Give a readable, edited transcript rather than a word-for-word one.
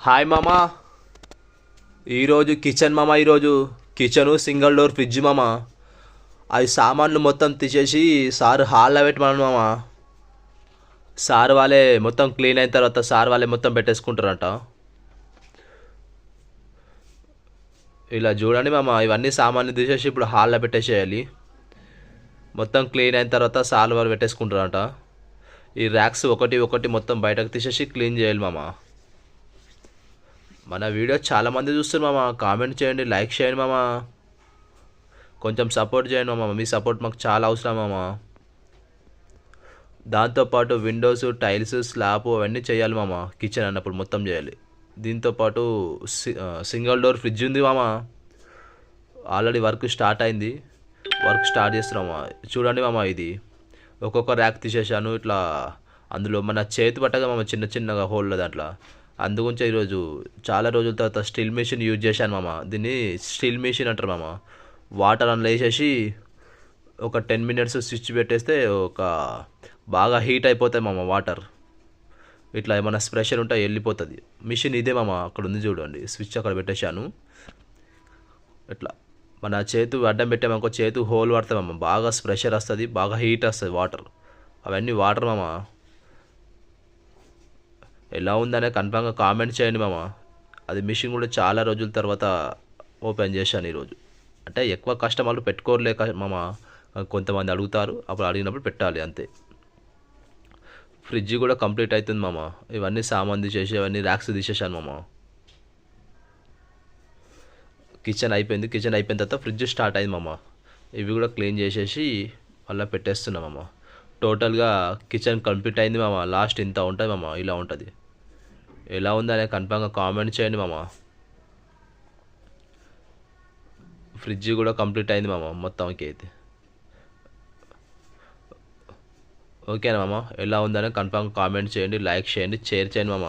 Hi మామా. ఈరోజు kitchen మామ, ఈరోజు కిచెను సింగిల్ డోర్ ఫ్రిడ్జ్ మామ. అవి సామాన్లు మొత్తం తీసేసి సార్ హాల్లో పెట్టమన్నాను మామ. సార్ వాళ్ళే మొత్తం క్లీన్ అయిన తర్వాత సార్ వాళ్ళే మొత్తం పెట్టేసుకుంటారంట. ఇలా చూడండి మామ, ఇవన్నీ సామాన్లు తీసేసి ఇప్పుడు హాల్లో పెట్టేసేయాలి. మొత్తం క్లీన్ అయిన తర్వాత సార్ వాళ్ళు పెట్టేసుకుంటారంట. ఈ ర్యాక్స్ ఒకటి ఒకటి మొత్తం బయటకు తీసేసి క్లీన్ చేయాలి మామ. మన వీడియో చాలామంది చూస్తారు మామ. కామెంట్ చేయండి, లైక్ చేయండి మామ. కొంచెం సపోర్ట్ చేయండి మామ. మీ సపోర్ట్ మాకు చాలా అవసరం మామ. దాంతోపాటు విండోస్, టైల్స్, స్లాబ్ అవన్నీ చేయాలి మామ. కిచెన్ అన్నప్పుడు మొత్తం చేయాలి. దీంతోపాటు సింగిల్ డోర్ ఫ్రిడ్జ్ ఉంది మామ. ఆల్రెడీ వర్క్ స్టార్ట్ అయింది. వర్క్ స్టార్ట్ చేస్తున్నాం మామ. చూడండి మామ, ఇది ఒక్కొక్క ర్యాక్ తీసేసాను. ఇట్లా అందులో మన చేతి పట్టగా మామ చిన్న చిన్నగా హోల్లో దాంట్లో. అందుగురించి ఈరోజు చాలా రోజుల తర్వాత స్టీల్ మెషిన్ యూజ్ చేశాను మామ. దీన్ని స్టీల్ మెషిన్ అంటారు మామ. వాటర్ అందులో వేసేసి ఒక 10 minutes స్విచ్ పెట్టేస్తే బాగా హీట్ అయిపోతాయి మామ వాటర్. ఇట్లా ఏమైనా ప్రెషర్ ఉంటే వెళ్ళిపోతుంది. మిషన్ ఇదే మామ, అక్కడ ఉంది చూడండి, స్విచ్ అక్కడ పెట్టేశాను. ఇట్లా మన చేతు అడ్డం పెట్టామనుకో, చేతు హోల్ పడతామమ్మ, బాగా ప్రెషర్ వస్తుంది, బాగా హీట్ వస్తుంది వాటర్. అవన్నీ వాటర్ మామ. ఎలా ఉందనే కన్ఫామ్గా కామెంట్ చేయండి మామ. అది మిషన్ కూడా చాలా రోజుల తర్వాత ఓపెన్ చేశాను ఈరోజు. అంటే ఎక్కువ కస్టమర్లు పెట్టుకోలేక మామ, కొంతమంది అడుగుతారు, అప్పుడు అడిగినప్పుడు పెట్టాలి అంతే. ఫ్రిడ్జ్ కూడా కంప్లీట్ అవుతుంది మామ. ఇవన్నీ సామాన్ తీసేసి అవన్నీ ర్యాక్స్ తీసేసాను మామ. కిచెన్ అయిపోయింది. కిచెన్ అయిపోయిన తర్వాత ఫ్రిడ్జ్ స్టార్ట్ అయింది మామ. ఇవి కూడా క్లీన్ చేసేసి మళ్ళీ పెట్టేస్తున్నాం మామ. టోటల్గా కిచెన్ కంప్లీట్ అయింది మామ. లాస్ట్ ఇంత ఉంటుంది మామ, ఇలా ఉంటుంది. ఎలా ఉందనే కన్ఫామ్గా కామెంట్ చేయండి మామ. ఫ్రిడ్జ్ కూడా కంప్లీట్ అయింది మామ మొత్తానికి అయితే. ఓకేనా మామ? ఎలా ఉందనే కన్ఫామ్గా కామెంట్ చేయండి, లైక్ చేయండి, షేర్ చేయండి మామ.